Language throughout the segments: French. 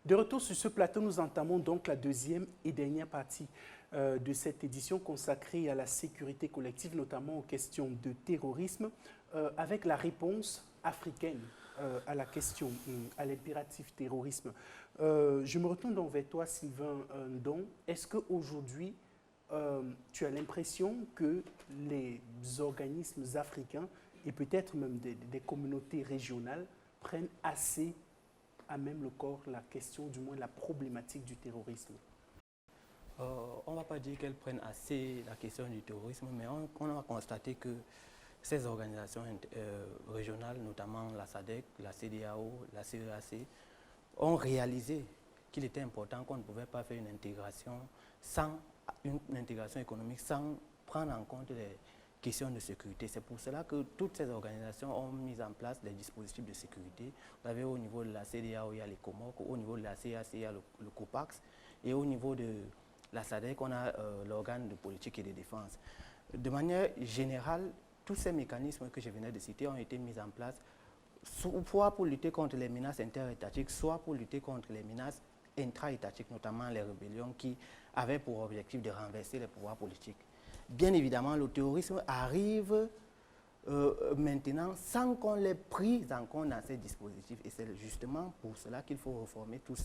De retour sur ce plateau, nous entamons donc la deuxième et dernière partie de cette édition consacrée à la sécurité collective, notamment aux questions de terrorisme, avec la réponse africaine à la question, à l'impératif terrorisme. Je me retourne donc vers toi, Sylvain Ndong. Est-ce qu'aujourd'hui, tu as l'impression que les organismes africains et peut-être même des communautés régionales prennent assez à même le corps la question, du moins la problématique du terrorisme? On ne va pas dire qu'elles prennent assez la question du terrorisme, mais on a constaté que ces organisations régionales, notamment la SADC, la CEDEAO, la CEEAC, ont réalisé qu'il était important qu'on ne pouvait pas faire une intégration économique sans prendre en compte les questions de sécurité. C'est pour cela que toutes ces organisations ont mis en place des dispositifs de sécurité. Vous avez au niveau de la CEDEAO, il y a les COMOC, au niveau de la CEEAC, il y a le COPAX, et au niveau de la SADC, on a l'organe de politique et de défense. De manière générale, tous ces mécanismes que je venais de citer ont été mis en place soit pour lutter contre les menaces interétatiques, soit pour lutter contre les menaces intra-étatiques, notamment les rébellions qui avaient pour objectif de renverser les pouvoirs politiques. Bien évidemment, le terrorisme arrive maintenant sans qu'on l'ait pris en compte dans ces dispositifs. Et c'est justement pour cela qu'il faut reformer tous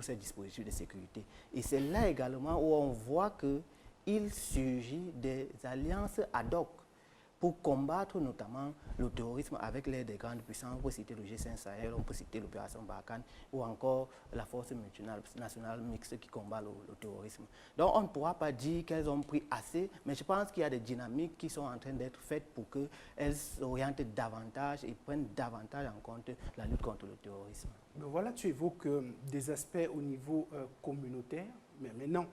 ces dispositifs de sécurité. Et c'est là également où on voit qu'il surgit des alliances ad hoc pour combattre notamment le terrorisme avec l'aide des grandes puissances. On peut citer le G5 Sahel, on peut citer l'opération Barkhane ou encore la force multinationale mixte qui combat le terrorisme. Donc on ne pourra pas dire qu'elles ont pris assez, mais je pense qu'il y a des dynamiques qui sont en train d'être faites pour qu'elles s'orientent davantage et prennent davantage en compte la lutte contre le terrorisme. Mais voilà, tu évoques des aspects au niveau communautaire, mais maintenant,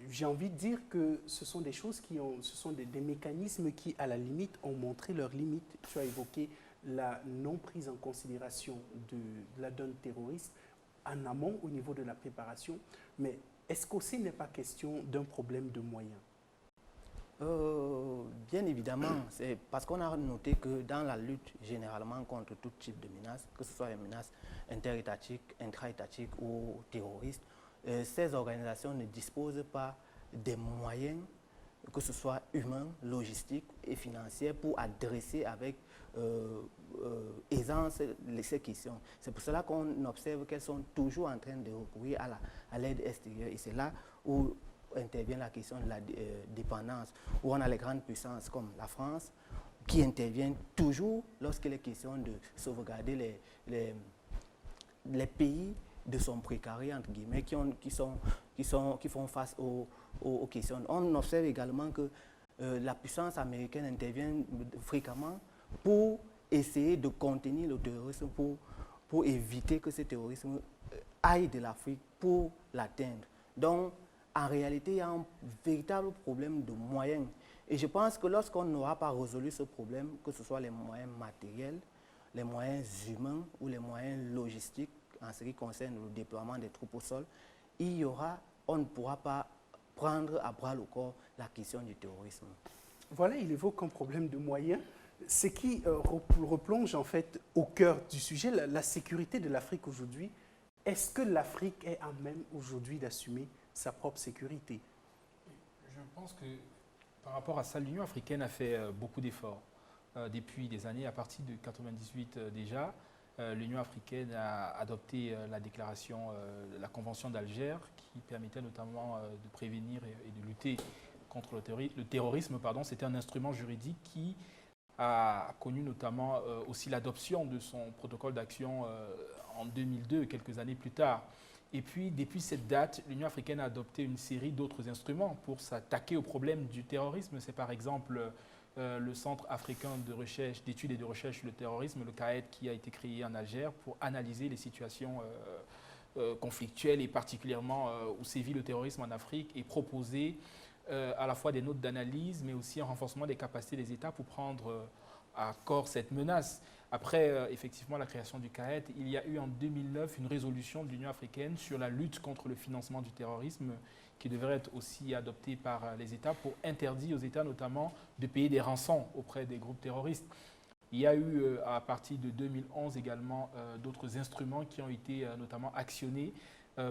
j'ai envie de dire que ce sont des choses ce sont des mécanismes qui, à la limite, ont montré leurs limites. Tu as évoqué la non prise en considération de la donne terroriste en amont au niveau de la préparation. Mais est-ce qu'aussi il n'est pas question d'un problème de moyens? Bien évidemment, c'est parce qu'on a noté que dans la lutte généralement contre tout type de menaces, que ce soit les menaces interétatiques, intra-étatiques ou terroristes, ces organisations ne disposent pas des moyens, que ce soit humains, logistiques et financiers, pour adresser avec aisance ces questions. C'est pour cela qu'on observe qu'elles sont toujours en train de recourir à l'aide extérieure. Et c'est là où intervient la question de la dépendance, où on a les grandes puissances comme la France, qui interviennent toujours lorsqu'il est question de sauvegarder les pays de son précaré, entre guillemets, qui font face aux questions. On observe également que la puissance américaine intervient fréquemment pour essayer de contenir le terrorisme, pour éviter que ce terrorisme aille de l'Afrique pour l'atteindre. Donc, en réalité, il y a un véritable problème de moyens. Et je pense que lorsqu'on n'aura pas résolu ce problème, que ce soit les moyens matériels, les moyens humains ou les moyens logistiques, en ce qui concerne le déploiement des troupes au sol, on ne pourra pas prendre à bras le corps la question du terrorisme. Voilà, il évoque un problème de moyens, ce qui replonge en fait au cœur du sujet, la sécurité de l'Afrique aujourd'hui. Est-ce que l'Afrique est à même aujourd'hui d'assumer sa propre sécurité? Je pense que par rapport à ça, l'Union africaine a fait beaucoup d'efforts depuis des années, à partir de 1998 déjà. L'Union africaine a adopté la déclaration, la Convention d'Alger, qui permettait notamment de prévenir et de lutter contre le terrorisme. C'était un instrument juridique qui a connu notamment aussi l'adoption de son protocole d'action en 2002, quelques années plus tard. Et puis, depuis cette date, l'Union africaine a adopté une série d'autres instruments pour s'attaquer au problème du terrorisme. C'est par exemple le Centre africain d'études et de recherche sur le terrorisme, le CAET, qui a été créé en Alger pour analyser les situations conflictuelles et particulièrement où sévit le terrorisme en Afrique et proposer à la fois des notes d'analyse, mais aussi un renforcement des capacités des États pour prendre à corps cette menace. Après, effectivement, la création du CAET, il y a eu en 2009 une résolution de l'Union africaine sur la lutte contre le financement du terrorisme qui devrait être aussi adoptée par les États pour interdire aux États notamment de payer des rançons auprès des groupes terroristes. Il y a eu, à partir de 2011 également, d'autres instruments qui ont été notamment actionnés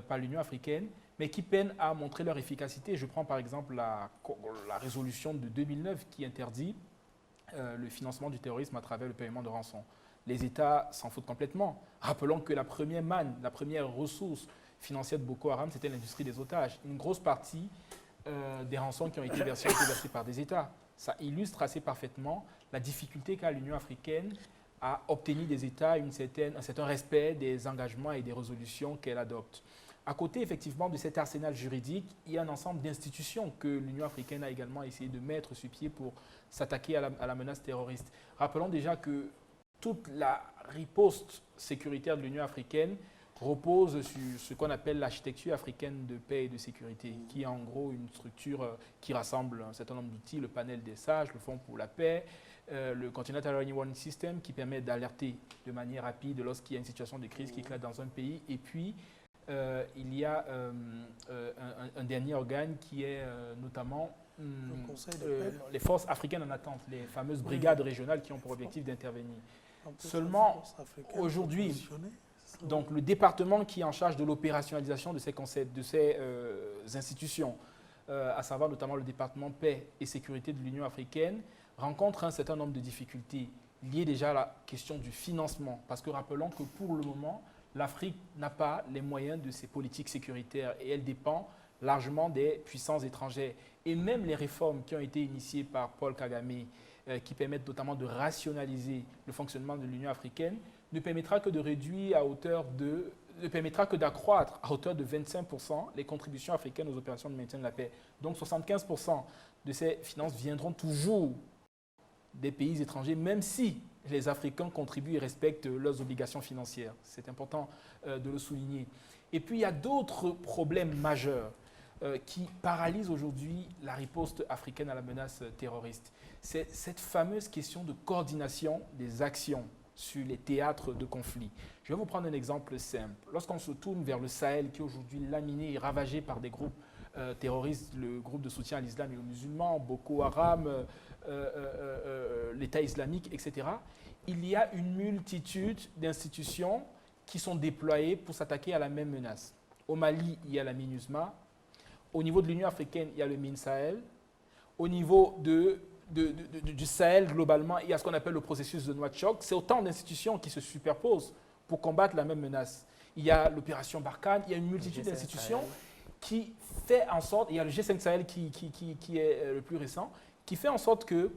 par l'Union africaine, mais qui peinent à montrer leur efficacité. Je prends par exemple la résolution de 2009 qui interdit le financement du terrorisme à travers le paiement de rançon. Les États s'en foutent complètement. Rappelons que la première manne, la première ressource financière de Boko Haram, c'était l'industrie des otages. Une grosse partie des rançons qui ont été versées par des États. Ça illustre assez parfaitement la difficulté qu'a l'Union africaine à obtenir des États un certain respect des engagements et des résolutions qu'elle adopte. À côté, effectivement, de cet arsenal juridique, il y a un ensemble d'institutions que l'Union africaine a également essayé de mettre sur pied pour s'attaquer à la menace terroriste. Rappelons déjà que toute la riposte sécuritaire de l'Union africaine repose sur ce qu'on appelle l'architecture africaine de paix et de sécurité, qui est en gros une structure qui rassemble un certain nombre d'outils, le panel des sages, le Fonds pour la paix, le Continental Early Warning System qui permet d'alerter de manière rapide lorsqu'il y a une situation de crise qui éclate dans un pays, et puis il y a un dernier organe qui est notamment les forces africaines en attente, les fameuses brigades régionales qui ont pour objectif d'intervenir. Seulement, aujourd'hui, donc le département qui est en charge de l'opérationnalisation de ces concepts, de ces institutions, à savoir notamment le département paix et sécurité de l'Union africaine, rencontre un certain nombre de difficultés liées déjà à la question du financement. Parce que rappelons que pour le moment, l'Afrique n'a pas les moyens de ses politiques sécuritaires et elle dépend largement des puissances étrangères. Et même les réformes qui ont été initiées par Paul Kagame, qui permettent notamment de rationaliser le fonctionnement de l'Union africaine, ne permettra que de réduire ne permettra que d'accroître à hauteur de 25% les contributions africaines aux opérations de maintien de la paix. Donc 75% de ces finances viendront toujours des pays étrangers, même si les Africains contribuent et respectent leurs obligations financières. C'est important de le souligner. Et puis il y a d'autres problèmes majeurs qui paralysent aujourd'hui la riposte africaine à la menace terroriste. C'est cette fameuse question de coordination des actions sur les théâtres de conflit. Je vais vous prendre un exemple simple. Lorsqu'on se tourne vers le Sahel, qui est aujourd'hui laminé et ravagé par des groupes terroristes, le groupe de soutien à l'islam et aux musulmans, Boko Haram, l'État islamique, etc., il y a une multitude d'institutions qui sont déployées pour s'attaquer à la même menace. Au Mali, il y a la MINUSMA. Au niveau de l'Union africaine, il y a le MINSAHEL. Au niveau du Sahel, globalement, il y a ce qu'on appelle le processus de Nouakchott. C'est autant d'institutions qui se superposent pour combattre la même menace. Il y a l'opération Barkhane, il y a une multitude d'institutions qui fait en sorte, il y a le G5 Sahel qui est le plus récent, qui fait en sorte que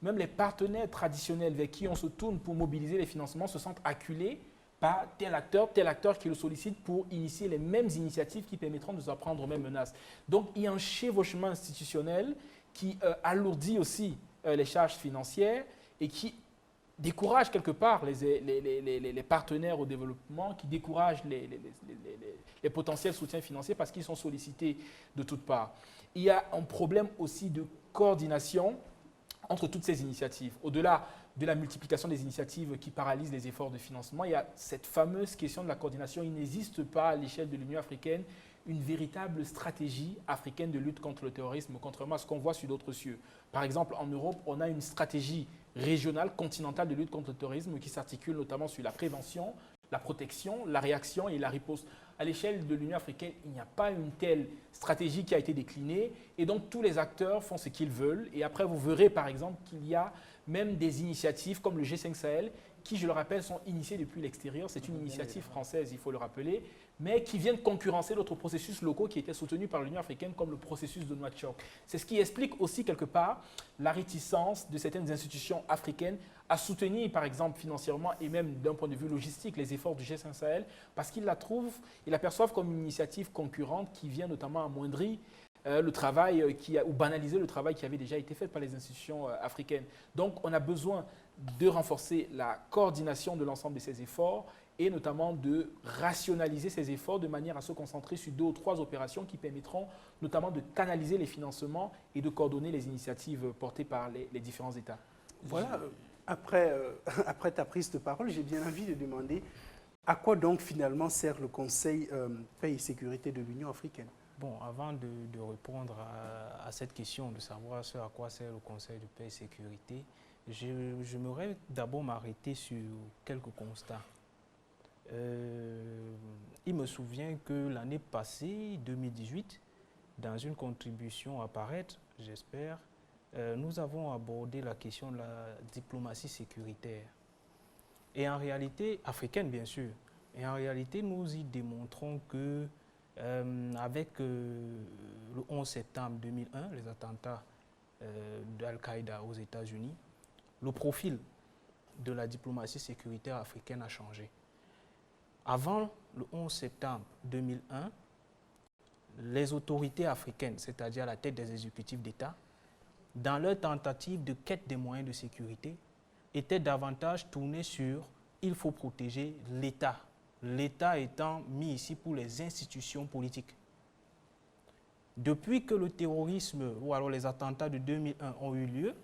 même les partenaires traditionnels vers qui on se tourne pour mobiliser les financements se sentent acculés par tel acteur qui le sollicite pour initier les mêmes initiatives qui permettront de s'apprendre aux mêmes menaces. Donc il y a un chevauchement institutionnel qui alourdit aussi les charges financières et qui décourage quelque part les partenaires au développement, qui décourage les potentiels soutiens financiers parce qu'ils sont sollicités de toutes parts. Il y a un problème aussi de coordination entre toutes ces initiatives. Au-delà de la multiplication des initiatives qui paralysent les efforts de financement, il y a cette fameuse question de la coordination. Il n'existe pas à l'échelle de l'Union africaine une véritable stratégie africaine de lutte contre le terrorisme, contrairement à ce qu'on voit sur d'autres cieux. Par exemple, en Europe, on a une stratégie régionale, continentale de lutte contre le terrorisme qui s'articule notamment sur la prévention, la protection, la réaction et la riposte. À l'échelle de l'Union africaine, il n'y a pas une telle stratégie qui a été déclinée et donc tous les acteurs font ce qu'ils veulent. Et après, vous verrez par exemple qu'il y a même des initiatives comme le G5 Sahel qui, je le rappelle, sont initiées depuis l'extérieur. C'est une initiative française, il faut le rappeler, mais qui viennent concurrencer d'autres processus locaux qui étaient soutenus par l'Union africaine comme le processus de Nouakchott. C'est ce qui explique aussi quelque part la réticence de certaines institutions africaines à soutenir, par exemple, financièrement et même d'un point de vue logistique, les efforts du G5 Sahel, parce qu'ils l'aperçoivent comme une initiative concurrente qui vient notamment amoindrir le travail ou banaliser le travail qui avait déjà été fait par les institutions africaines. Donc, on a besoin de renforcer la coordination de l'ensemble de ces efforts et notamment de rationaliser ces efforts de manière à se concentrer sur 2 ou 3 opérations qui permettront notamment de canaliser les financements et de coordonner les initiatives portées par les différents États. Voilà. Après ta prise de parole, j'ai bien envie de demander à quoi donc finalement sert le Conseil paix et sécurité de l'Union africaine? Bon, avant de répondre à cette question, de savoir ce à quoi sert le Conseil de paix et sécurité, J'aimerais d'abord m'arrêter sur quelques constats. Il me souvient que l'année passée, 2018, dans une contribution à paraître, j'espère, nous avons abordé la question de la diplomatie sécuritaire. Et en réalité, africaine bien sûr, et en réalité nous y démontrons que avec le 11 septembre 2001, les attentats d'Al-Qaïda aux États-Unis, le profil de la diplomatie sécuritaire africaine a changé. Avant le 11 septembre 2001, les autorités africaines, c'est-à-dire à la tête des exécutifs d'État, dans leur tentative de quête des moyens de sécurité, étaient davantage tournées sur « il faut protéger l'État », l'État étant mis ici pour les institutions politiques. Depuis que le terrorisme ou alors les attentats de 2001 ont eu lieu,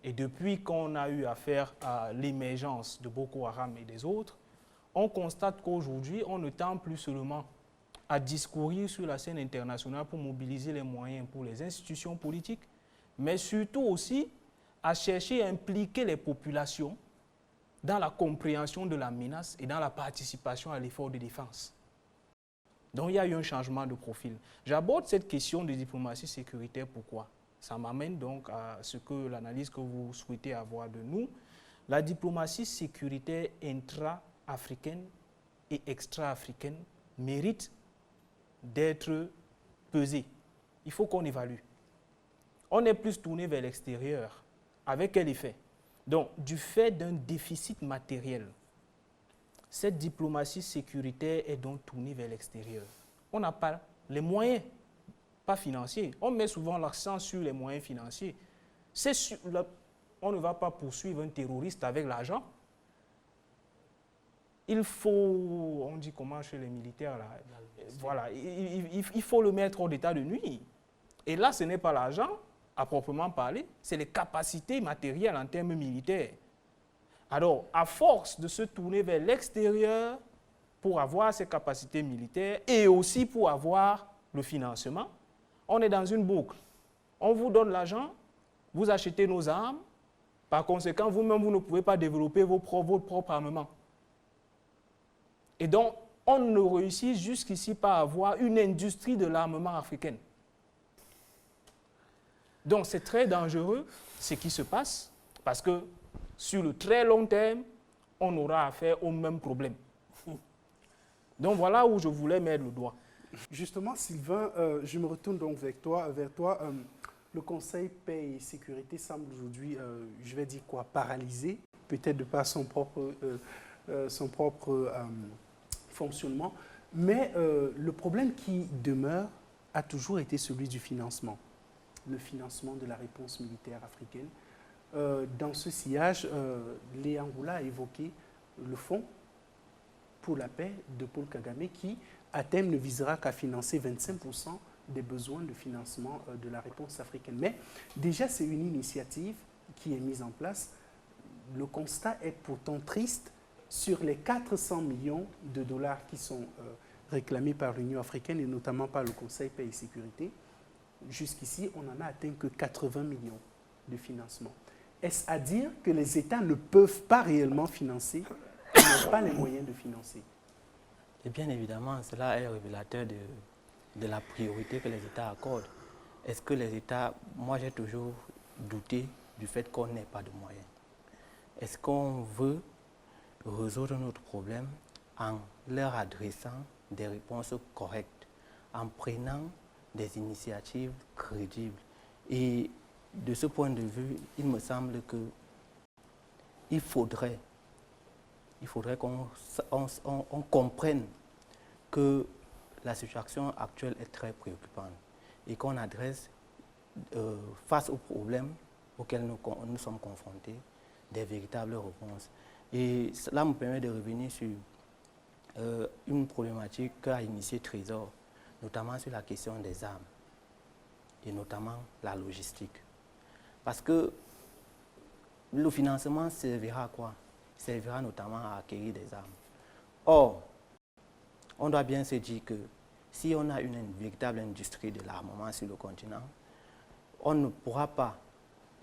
et depuis qu'on a eu affaire à l'émergence de Boko Haram et des autres, on constate qu'aujourd'hui, on ne tend plus seulement à discourir sur la scène internationale pour mobiliser les moyens pour les institutions politiques, mais surtout aussi à chercher à impliquer les populations dans la compréhension de la menace et dans la participation à l'effort de défense. Donc il y a eu un changement de profil. J'aborde cette question de diplomatie sécuritaire, pourquoi? Ça m'amène donc à ce que l'analyse que vous souhaitez avoir de nous. La diplomatie sécuritaire intra-africaine et extra-africaine mérite d'être pesée. Il faut qu'on évalue. On est plus tourné vers l'extérieur. Avec quel effet? Donc, du fait d'un déficit matériel, cette diplomatie sécuritaire est donc tournée vers l'extérieur. On n'a pas les moyens, pas financiers. On met souvent l'accent sur les moyens financiers. On ne va pas poursuivre un terroriste avec l'argent. Il faut, on dit comment chez les militaires, là, voilà, il faut le mettre hors d'état de nuire. Et là, ce n'est pas l'argent, à proprement parler, c'est les capacités matérielles en termes militaires. Alors, à force de se tourner vers l'extérieur pour avoir ces capacités militaires et aussi pour avoir le financement, on est dans une boucle. On vous donne l'argent, vous achetez nos armes, par conséquent, vous-même, vous ne pouvez pas développer votre propre armement. Et donc, on ne réussit jusqu'ici pas à avoir une industrie de l'armement africaine. Donc, c'est très dangereux ce qui se passe parce que sur le très long terme, on aura affaire au même problème. Donc, voilà où je voulais mettre le doigt. Justement, Sylvain, je me retourne donc vers toi. Le Conseil paix et sécurité semble aujourd'hui, je vais dire quoi, paralysé, peut-être de par son propre fonctionnement. Mais le problème qui demeure a toujours été celui du financement. Le financement de la réponse militaire africaine. Dans ce sillage, Léa Ngoula a évoqué le fonds pour la paix de Paul Kagame qui, à terme, ne visera qu'à financer 25% des besoins de financement de la réponse africaine. Mais déjà, c'est une initiative qui est mise en place. Le constat est pourtant triste. Sur les 400 millions de dollars qui sont réclamés par l'Union africaine et notamment par le Conseil paix et sécurité, jusqu'ici, on n'en a atteint que 80 millions de financement. Est-ce à dire que les États ne peuvent pas réellement financer, ils n'ont pas les moyens de financer? Et bien évidemment, cela est révélateur de la priorité que les États accordent. Est-ce que les États, moi j'ai toujours douté du fait qu'on n'ait pas de moyens. Est-ce qu'on veut résoudre notre problème en leur adressant des réponses correctes, en prenant des initiatives crédibles? Et de ce point de vue, il me semble qu'il faudrait qu'on comprenne que la situation actuelle est très préoccupante et qu'on adresse face aux problèmes auxquels nous sommes confrontés des véritables réponses. Et cela me permet de revenir sur une problématique qu'a initiée Trésor, notamment sur la question des armes et notamment la logistique. Parce que le financement servira à quoi? Servira notamment à acquérir des armes. Or, on doit bien se dire que si on a une véritable industrie de l'armement sur le continent, on ne pourra pas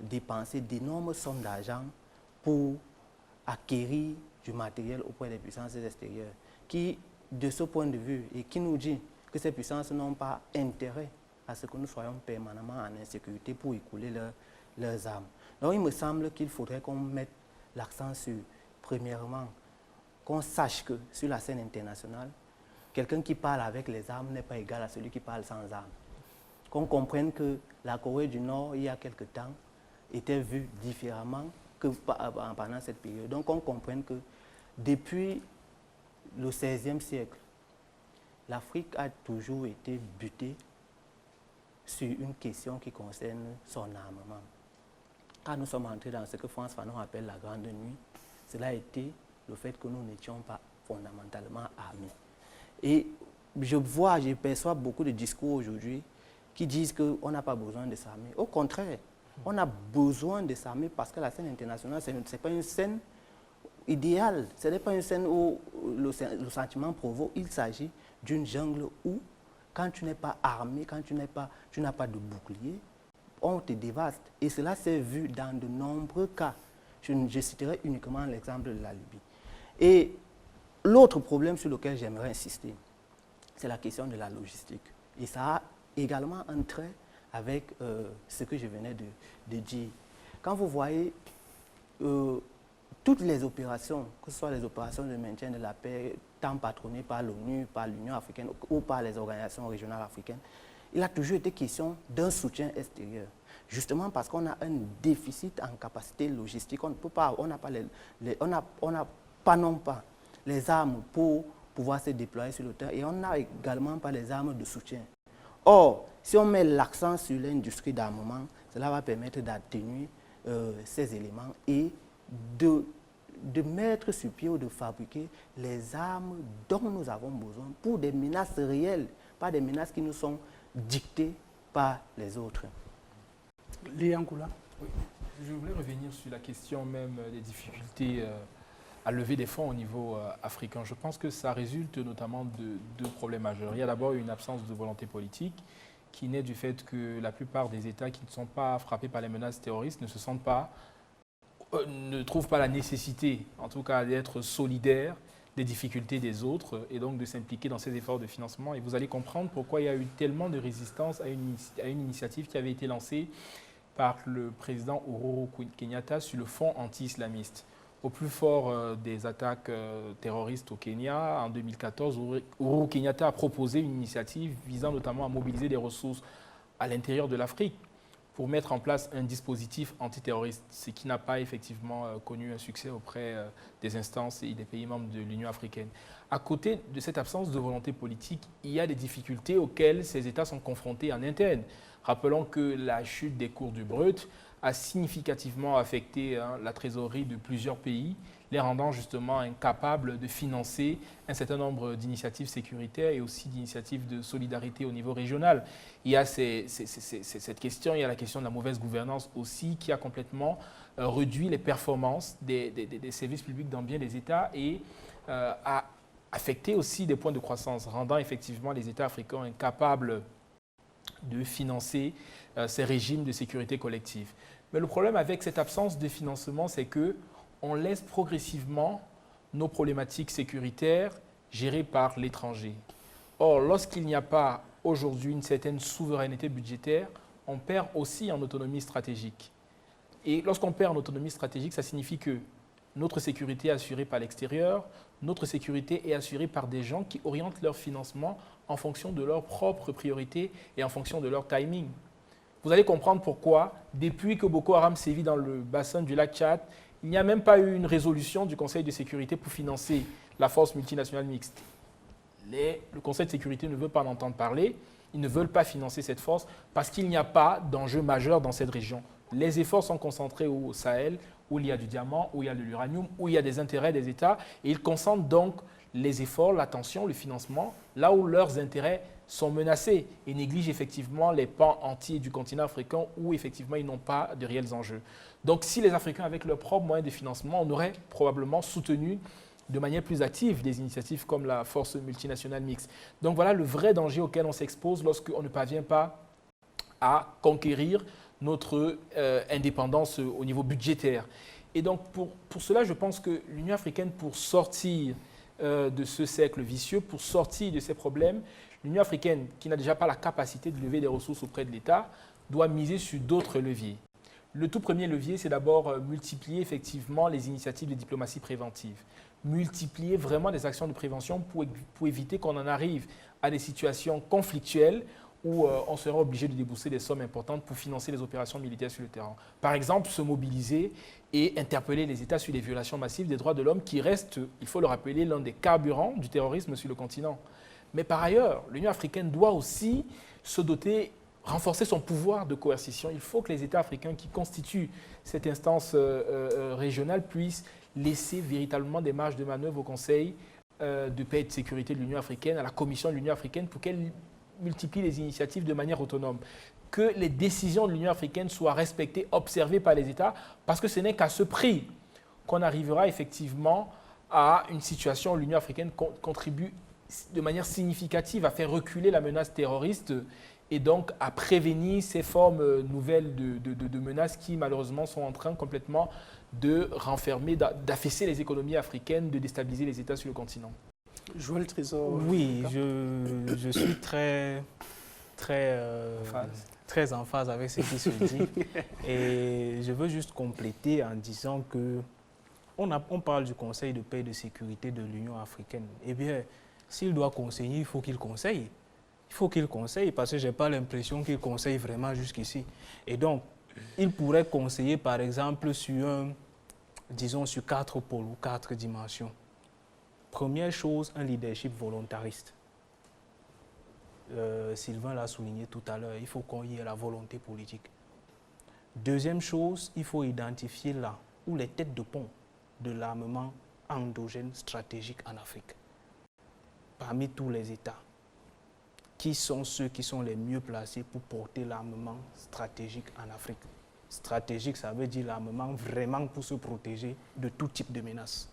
dépenser d'énormes sommes d'argent pour acquérir du matériel auprès des puissances extérieures, qui, de ce point de vue, et qui nous dit que ces puissances n'ont pas intérêt à ce que nous soyons permanemment en insécurité pour écouler leurs armes. Donc il me semble qu'il faudrait qu'on mette l'accent sur, premièrement, qu'on sache que sur la scène internationale, quelqu'un qui parle avec les armes n'est pas égal à celui qui parle sans armes. Qu'on comprenne que la Corée du Nord, il y a quelque temps, était vue différemment que pendant cette période. Donc on comprenne que depuis le XVIe siècle, l'Afrique a toujours été butée sur une question qui concerne son armement. Quand nous sommes entrés dans ce que Frantz Fanon appelle la Grande Nuit, cela a été le fait que nous n'étions pas fondamentalement armés. Et je perçois beaucoup de discours aujourd'hui qui disent qu'on n'a pas besoin de s'armer. Au contraire, on a besoin de s'armer parce que la scène internationale, ce n'est pas une scène idéale, ce n'est pas une scène où le sentiment provoque. Il s'agit d'une jungle où, quand tu n'es pas armé, quand tu n'as pas de bouclier, on te dévaste. Et cela s'est vu dans de nombreux cas. Je citerai uniquement l'exemple de la Libye. Et l'autre problème sur lequel j'aimerais insister, c'est la question de la logistique. Et ça a également un trait avec ce que je venais de dire. Quand vous voyez toutes les opérations, que ce soit les opérations de maintien de la paix, tant patronnées par l'ONU, par l'Union africaine ou par les organisations régionales africaines, il a toujours été question d'un soutien extérieur. Justement parce qu'on a un déficit en capacité logistique. On ne peut pas, on n'a pas non pas les armes pour pouvoir se déployer sur le terrain et on n'a également pas les armes de soutien. Or, si on met l'accent sur l'industrie d'armement, cela va permettre d'atténuer ces éléments et de mettre sur pied ou de fabriquer les armes dont nous avons besoin pour des menaces réelles, pas des menaces qui nous sont dictées par les autres. Léa Ngoula. Oui. Je voulais revenir sur la question même des difficultés à lever des fonds au niveau africain. Je pense que ça résulte notamment de deux problèmes majeurs. Il y a d'abord une absence de volonté politique qui naît du fait que la plupart des États qui ne sont pas frappés par les menaces terroristes ne trouvent pas la nécessité, en tout cas, d'être solidaires des difficultés des autres et donc de s'impliquer dans ces efforts de financement. Et vous allez comprendre pourquoi il y a eu tellement de résistance à une initiative qui avait été lancée par le président Uhuru Kenyatta sur le fonds anti-islamiste. Au plus fort des attaques terroristes au Kenya, en 2014, Uhuru Kenyatta a proposé une initiative visant notamment à mobiliser des ressources à l'intérieur de l'Afrique pour mettre en place un dispositif antiterroriste, ce qui n'a pas effectivement connu un succès auprès des instances et des pays membres de l'Union africaine. À côté de cette absence de volonté politique, il y a des difficultés auxquelles ces États sont confrontés en interne. Rappelons que la chute des cours du brut a significativement affecté la trésorerie de plusieurs pays, les rendant justement incapables de financer un certain nombre d'initiatives sécuritaires et aussi d'initiatives de solidarité au niveau régional. Il y a cette question, il y a la question de la mauvaise gouvernance aussi qui a complètement réduit les performances des services publics dans bien des États et a affecté aussi des points de croissance, rendant effectivement les États africains incapables de financer ces régimes de sécurité collective. Mais le problème avec cette absence de financement, c'est qu'on laisse progressivement nos problématiques sécuritaires gérées par l'étranger. Or, lorsqu'il n'y a pas aujourd'hui une certaine souveraineté budgétaire, on perd aussi en autonomie stratégique. Et lorsqu'on perd en autonomie stratégique, ça signifie que notre sécurité est assurée par l'extérieur, notre sécurité est assurée par des gens qui orientent leur financement en fonction de leurs propres priorités et en fonction de leur timing. Vous allez comprendre pourquoi, depuis que Boko Haram sévit dans le bassin du lac Tchad, il n'y a même pas eu une résolution du Conseil de sécurité pour financer la force multinationale mixte. Le Conseil de sécurité ne veut pas en entendre parler, ils ne veulent pas financer cette force parce qu'il n'y a pas d'enjeu majeur dans cette région. Les efforts sont concentrés au Sahel, où il y a du diamant, où il y a de l'uranium, où il y a des intérêts des États, et ils concentrent donc les efforts, l'attention, le financement, là où leurs intérêts sont menacés et négligent effectivement les pans entiers du continent africain où effectivement ils n'ont pas de réels enjeux. Donc si les Africains, avec leurs propres moyens de financement, on aurait probablement soutenu de manière plus active des initiatives comme la force multinationale mixte. Donc voilà le vrai danger auquel on s'expose lorsqu'on ne parvient pas à conquérir notre indépendance au niveau budgétaire. Et donc, pour cela, je pense que l'Union africaine, pour sortir de ce cercle vicieux, pour sortir de ces problèmes, l'Union africaine, qui n'a déjà pas la capacité de lever des ressources auprès de l'État, doit miser sur d'autres leviers. Le tout premier levier, c'est d'abord multiplier effectivement les initiatives de diplomatie préventive. Multiplier vraiment des actions de prévention pour éviter qu'on en arrive à des situations conflictuelles où on sera obligé de débourser des sommes importantes pour financer les opérations militaires sur le terrain. Par exemple, se mobiliser et interpeller les États sur les violations massives des droits de l'homme qui restent, il faut le rappeler, l'un des carburants du terrorisme sur le continent. Mais par ailleurs, l'Union africaine doit aussi se doter, renforcer son pouvoir de coercition. Il faut que les États africains qui constituent cette instance régionale puissent laisser véritablement des marges de manœuvre au Conseil de paix et de sécurité de l'Union africaine, à la Commission de l'Union africaine, pour qu'elle multiplie les initiatives de manière autonome. Que les décisions de l'Union africaine soient respectées, observées par les États, parce que ce n'est qu'à ce prix qu'on arrivera effectivement à une situation où l'Union africaine contribue de manière significative à faire reculer la menace terroriste et donc à prévenir ces formes nouvelles de menaces qui malheureusement sont en train complètement de renfermer, d'affaisser les économies africaines, de déstabiliser les États sur le continent. Joël Trésor. Oui, je suis très en phase avec ce qui se dit. Et je veux juste compléter en disant que on parle du Conseil de paix et de sécurité de l'Union africaine. Eh bien, s'il doit conseiller, il faut qu'il conseille. Il faut qu'il conseille parce que je n'ai pas l'impression qu'il conseille vraiment jusqu'ici. Et donc, il pourrait conseiller par exemple sur, disons, sur 4 pôles ou 4 dimensions. Première chose, un leadership volontariste. Sylvain l'a souligné tout à l'heure, il faut qu'on y ait la volonté politique. Deuxième chose, il faut identifier là où les têtes de pont de l'armement endogène stratégique en Afrique. Parmi tous les États, qui sont ceux qui sont les mieux placés pour porter l'armement stratégique en Afrique? Stratégique, ça veut dire l'armement vraiment pour se protéger de tout type de menaces.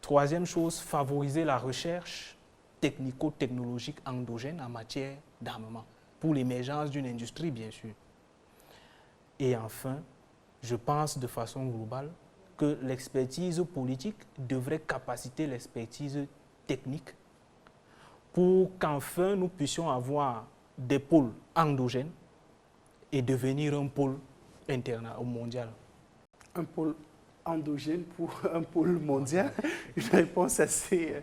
Troisième chose, favoriser la recherche technico-technologique endogène en matière d'armement, pour l'émergence d'une industrie, bien sûr. Et enfin, je pense de façon globale que l'expertise politique devrait capaciter l'expertise technique pour qu'enfin nous puissions avoir des pôles endogènes et devenir un pôle mondial. Un pôle endogène pour un pôle mondial. Une réponse assez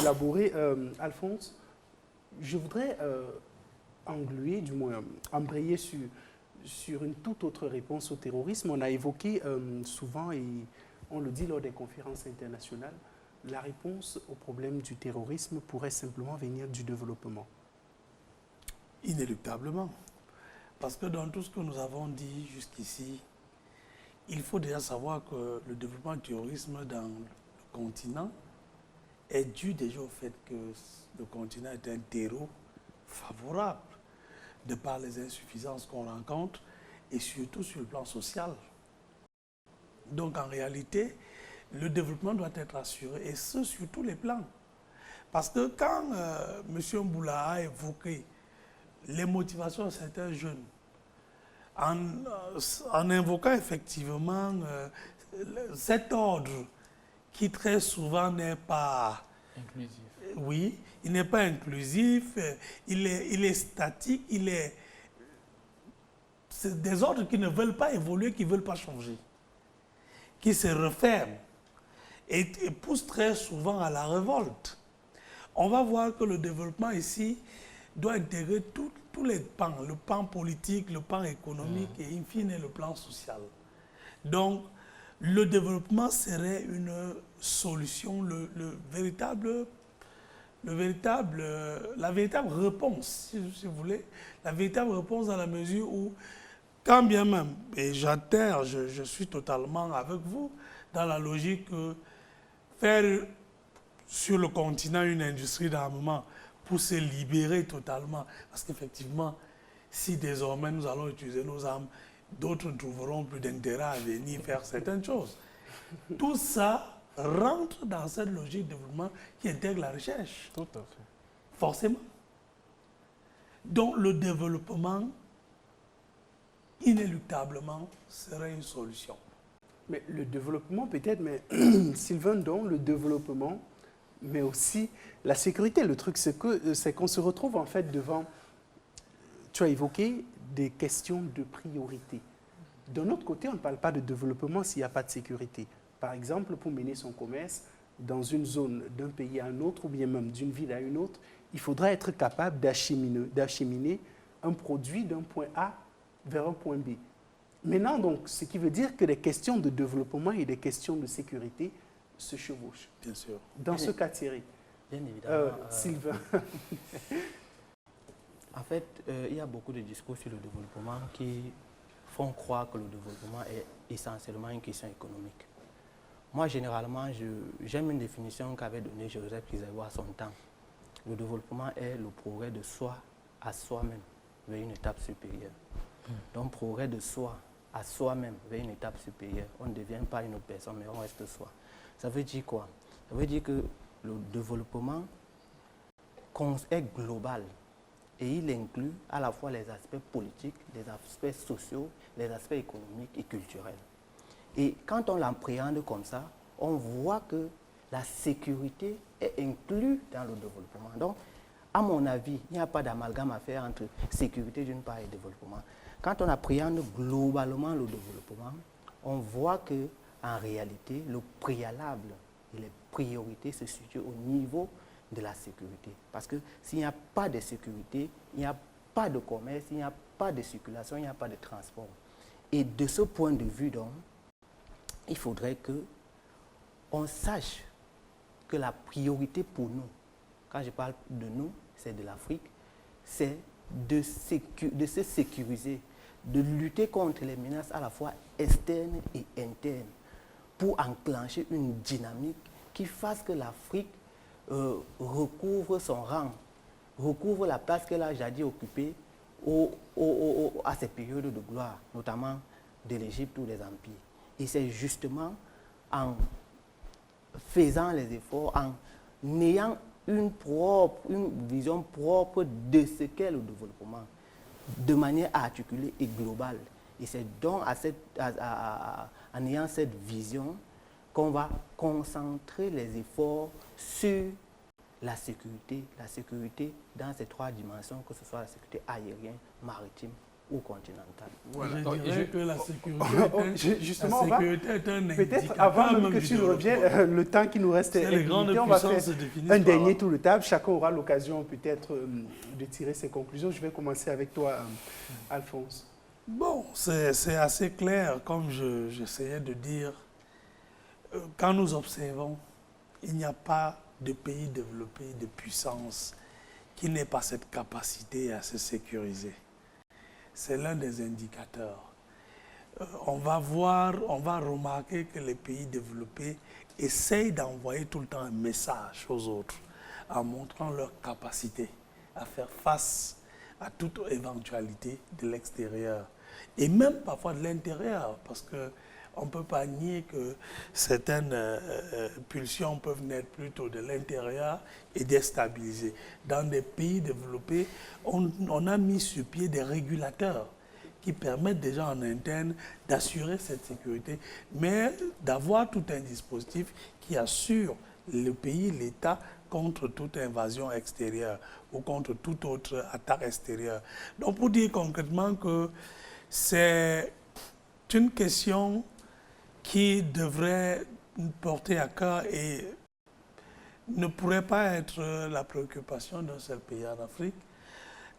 élaborée. Alphonse, je voudrais engluer, du moins embrayer sur une toute autre réponse au terrorisme. On a évoqué souvent, et on le dit lors des conférences internationales, la réponse au problème du terrorisme pourrait simplement venir du développement. Inéluctablement. Parce que dans tout ce que nous avons dit jusqu'ici, il faut déjà savoir que le développement du terrorisme dans le continent est dû déjà au fait que le continent est un terreau favorable de par les insuffisances qu'on rencontre et surtout sur le plan social. Donc en réalité, le développement doit être assuré et ce sur tous les plans. Parce que quand M. Mboula a évoqué les motivations de certains jeunes, en invoquant effectivement cet ordre qui très souvent n'est pas inclusif. Oui, il n'est pas inclusif, il est statique, c'est des ordres qui ne veulent pas évoluer, qui ne veulent pas changer, qui se referment et poussent très souvent à la révolte. On va voir que le développement ici doit intégrer tous les pans, le pan politique, le pan économique et in fine le plan social. Donc, le développement serait une solution, la véritable réponse, si vous voulez, la véritable réponse dans la mesure où, quand bien même, et j'adhère, je suis totalement avec vous, dans la logique que faire sur le continent une industrie d'armement pour se libérer totalement, parce qu'effectivement, si désormais nous allons utiliser nos armes, d'autres ne trouveront plus d'intérêt à venir faire certaines choses. Tout ça rentre dans cette logique de développement qui intègre la recherche. Tout à fait. Forcément. Donc le développement inéluctablement, serait une solution. Mais le développement peut-être, mais Sylvain, donc le développement, mais aussi la sécurité. Le truc, c'est qu'on se retrouve en fait devant, tu as évoqué des questions de priorité. D'un autre côté, on ne parle pas de développement s'il n'y a pas de sécurité. Par exemple, pour mener son commerce dans une zone d'un pays à un autre, ou bien même d'une ville à une autre, il faudra être capable d'acheminer un produit d'un point A vers un point B. Maintenant, donc, ce qui veut dire que les questions de développement et les questions de sécurité se chevauchent. Bien sûr. Dans ce cas, Thierry, Bien évidemment. Sylvain. En fait, il y a beaucoup de discours sur le développement qui font croire que le développement est essentiellement une question économique. Moi, généralement, j'aime une définition qu'avait donnée Joseph Kizerbo à son temps. Le développement est le progrès de soi à soi-même vers une étape supérieure. Donc, progrès de soi à soi-même vers une étape supérieure. On ne devient pas une autre personne, mais on reste soi. Ça veut dire quoi? Ça veut dire que le développement est global et il inclut à la fois les aspects politiques, les aspects sociaux, les aspects économiques et culturels. Et quand on l'appréhende comme ça, on voit que la sécurité est inclue dans le développement. Donc, à mon avis, il n'y a pas d'amalgame à faire entre sécurité d'une part et développement. Quand on appréhende globalement le développement, on voit que en réalité, le préalable et les priorités se situent au niveau de la sécurité. Parce que s'il n'y a pas de sécurité, il n'y a pas de commerce, il n'y a pas de circulation, il n'y a pas de transport. Et de ce point de vue, donc, il faudrait qu'on sache que la priorité pour nous, quand je parle de nous, c'est de l'Afrique, c'est de se sécuriser, de lutter contre les menaces à la fois externes et internes pour enclencher une dynamique qui fasse que l'Afrique recouvre son rang, recouvre la place qu'elle a jadis occupée à ces périodes de gloire, notamment de l'Égypte ou des empires. Et c'est justement en faisant les efforts, en ayant une vision propre de ce qu'est le développement, de manière articulée et globale. Et c'est donc en ayant cette vision qu'on va concentrer les efforts sur la sécurité dans ces trois dimensions, que ce soit la sécurité aérienne, maritime ou continentale. Voilà. Je dirais que la sécurité est un peut-être avant même que tu ne reviennes, le temps qui nous reste est limité, on va faire un dernier tour de table. Chacun aura l'occasion peut-être de tirer ses conclusions. Je vais commencer avec toi, Alphonse. Bon, c'est assez clair, comme j'essayais de dire. Quand nous observons, il n'y a pas de pays développé, de puissance, qui n'ait pas cette capacité à se sécuriser. C'est l'un des indicateurs. On va remarquer que les pays développés essayent d'envoyer tout le temps un message aux autres en montrant leur capacité à faire face à toute éventualité de l'extérieur et même parfois de l'intérieur, parce qu'on ne peut pas nier que certaines pulsions peuvent naître plutôt de l'intérieur et déstabiliser. Dans des pays développés, on a mis sur pied des régulateurs qui permettent déjà en interne d'assurer cette sécurité, mais d'avoir tout un dispositif qui assure le pays, l'État, contre toute invasion extérieure ou contre toute autre attaque extérieure. Donc pour dire concrètement que c'est une question qui devrait porter à cœur et ne pourrait pas être la préoccupation d'un seul pays en Afrique.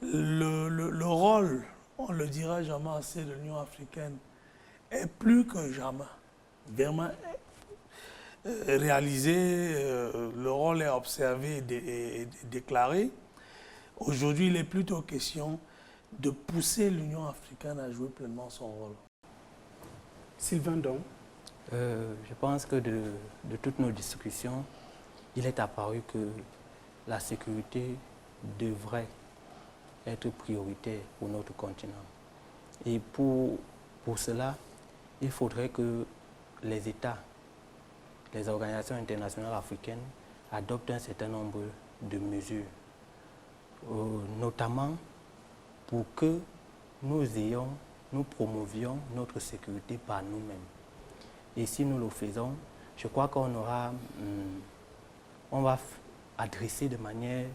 Le rôle, on ne le dira jamais assez, de l'Union africaine est plus que jamais vraiment réalisé, le rôle est observé et déclaré. Aujourd'hui, il est plutôt question de pousser l'Union africaine à jouer pleinement son rôle. Sylvain Dong. Je pense que de toutes nos discussions, il est apparu que la sécurité devrait être prioritaire pour notre continent. Et pour cela, il faudrait que les États, les organisations internationales africaines adoptent un certain nombre de mesures, notamment pour que nous ayons nous promouvions notre sécurité par nous-mêmes. Et si nous le faisons, je crois qu'on va adresser de manière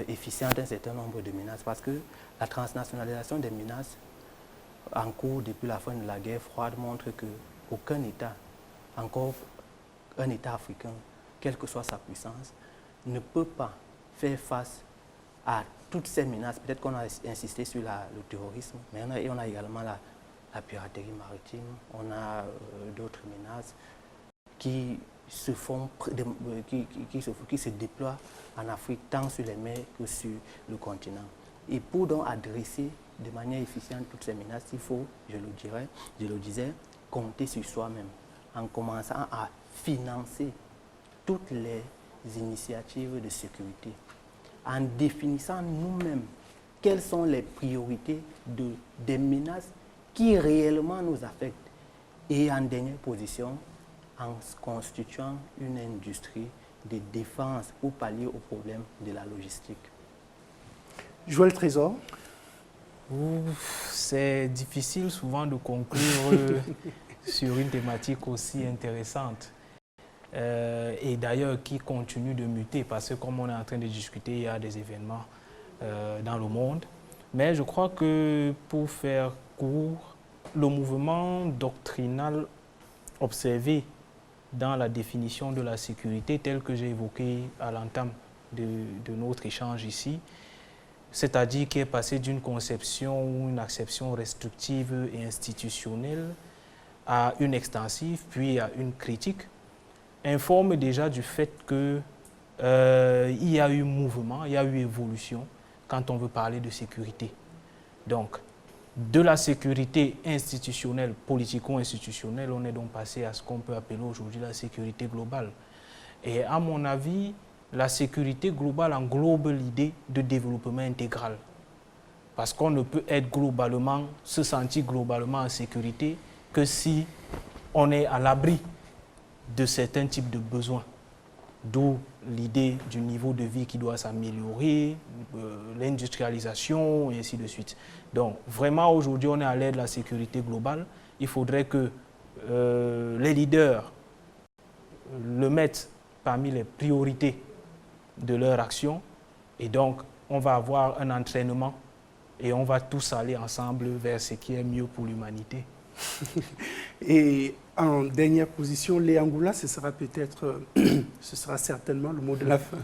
efficiente un certain nombre de menaces, parce que la transnationalisation des menaces en cours depuis la fin de la guerre froide montre qu'aucun État, encore un État africain, quelle que soit sa puissance, ne peut pas faire face à toutes ces menaces. Peut-être qu'on a insisté sur le terrorisme, mais on a également la piraterie maritime, on a d'autres menaces qui se déploient en Afrique, tant sur les mers que sur le continent. Et pour donc adresser de manière efficiente toutes ces menaces, il faut, je le disais, compter sur soi-même, en commençant à financer toutes les initiatives de sécurité, en définissant nous-mêmes quelles sont les priorités des menaces qui réellement nous affectent, et en dernière position, en constituant une industrie de défense pour pallier aux problèmes de la logistique. Joël Trésor. C'est difficile souvent de conclure sur une thématique aussi intéressante et d'ailleurs qui continue de muter, parce que comme on est en train de discuter, il y a des événements dans le monde. Mais je crois que pour faire court, le mouvement doctrinal observé dans la définition de la sécurité, tel que j'ai évoqué à l'entame de notre échange ici, c'est-à-dire qui est passé d'une conception ou une acception restrictive et institutionnelle à une extensive, puis à une critique, informe déjà du fait qu'il y a eu mouvement, il y a eu évolution quand on veut parler de sécurité. Donc, de la sécurité institutionnelle, politico-institutionnelle, on est donc passé à ce qu'on peut appeler aujourd'hui la sécurité globale. Et à mon avis, la sécurité globale englobe l'idée de développement intégral. Parce qu'on ne peut être globalement, se sentir globalement en sécurité que si on est à l'abri de certains types de besoins. D'où l'idée du niveau de vie qui doit s'améliorer, l'industrialisation et ainsi de suite. Donc vraiment aujourd'hui on est à l'ère de la sécurité globale. Il faudrait que les leaders le mettent parmi les priorités de leur action, et donc on va avoir un entraînement et on va tous aller ensemble vers ce qui est mieux pour l'humanité. Et en dernière position, Léa Ngoula, ce sera certainement le mot de la fin.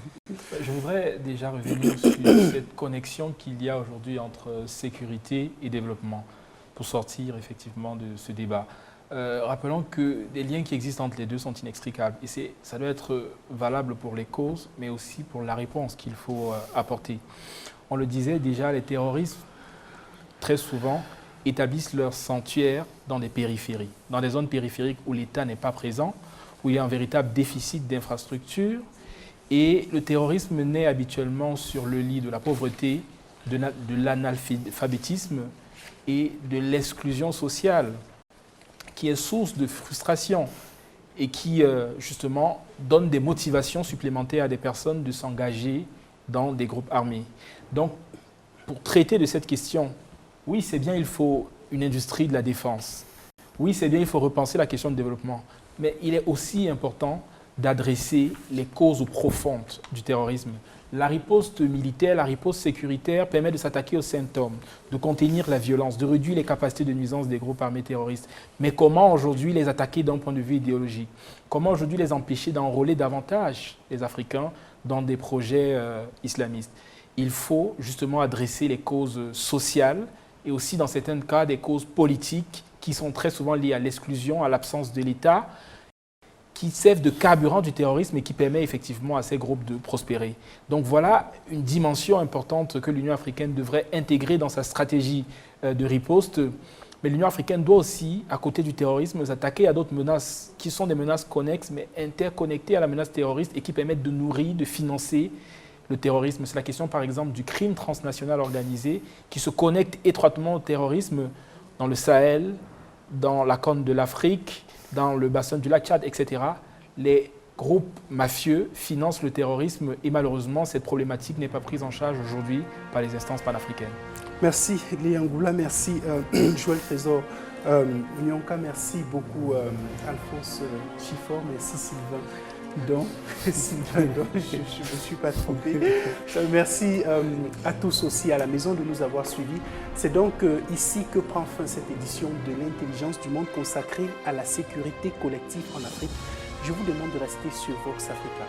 Je voudrais déjà revenir sur cette connexion qu'il y a aujourd'hui entre sécurité et développement pour sortir effectivement de ce débat. Rappelons que des liens qui existent entre les deux sont inextricables et ça doit être valable pour les causes, mais aussi pour la réponse qu'il faut apporter. On le disait déjà, les terroristes, très souvent, établissent leur sanctuaire dans des périphéries, dans des zones périphériques où l'État n'est pas présent, où il y a un véritable déficit d'infrastructures. Et le terrorisme naît habituellement sur le lit de la pauvreté, de l'analphabétisme et de l'exclusion sociale, qui est source de frustration et qui, justement, donne des motivations supplémentaires à des personnes de s'engager dans des groupes armés. Donc, pour traiter de cette question, oui, c'est bien, il faut une industrie de la défense. Oui, c'est bien, il faut repenser la question de développement. Mais il est aussi important d'adresser les causes profondes du terrorisme. La riposte militaire, la riposte sécuritaire permet de s'attaquer aux symptômes, de contenir la violence, de réduire les capacités de nuisance des groupes armés terroristes. Mais comment aujourd'hui les attaquer d'un point de vue idéologique? Comment aujourd'hui les empêcher d'enrôler davantage les Africains dans des projets islamistes? Il faut justement adresser les causes sociales et aussi dans certains cas des causes politiques qui sont très souvent liées à l'exclusion, à l'absence de l'État, qui servent de carburant du terrorisme et qui permet effectivement à ces groupes de prospérer. Donc voilà une dimension importante que l'Union africaine devrait intégrer dans sa stratégie de riposte. Mais l'Union africaine doit aussi, à côté du terrorisme, s'attaquer à d'autres menaces qui sont des menaces connexes mais interconnectées à la menace terroriste et qui permettent de nourrir, de financer le terrorisme. C'est la question par exemple du crime transnational organisé qui se connecte étroitement au terrorisme dans le Sahel, dans la Corne de l'Afrique, dans le bassin du lac Tchad, etc. Les groupes mafieux financent le terrorisme et malheureusement, cette problématique n'est pas prise en charge aujourd'hui par les instances panafricaines. Merci Liangoula, merci Joël Trésor Nyonka, merci beaucoup Alphonse Chiffort, merci Sylvain Don, Sylvain Don, je ne me suis pas trompé. Merci à tous aussi à la maison de nous avoir suivis. C'est donc ici que prend fin cette édition de l'Intelligence du Monde consacrée à la sécurité collective en Afrique. Je vous demande de rester sur Vox Africa.